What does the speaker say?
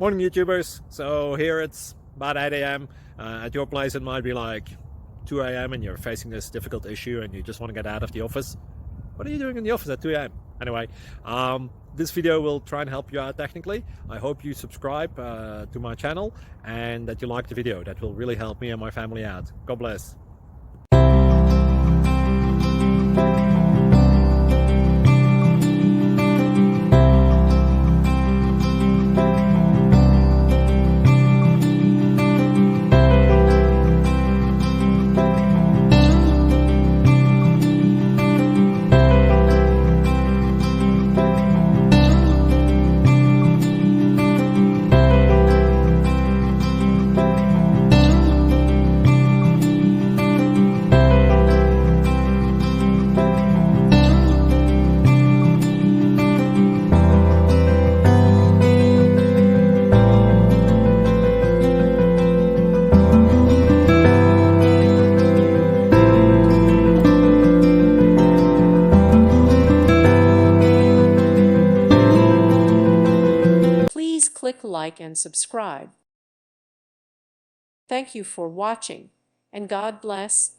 Morning YouTubers. So here it's about 8 a.m. At your place it might be like 2 a.m. and you're facing this difficult issue and you just want to get out of the office. What are you doing in the office at 2 a.m.? Anyway, this video will try and help you out technically. I hope you subscribe to my channel and that you like the video. That will really help me and my family out. God bless. Please click like and subscribe. Thank you for watching, and God bless.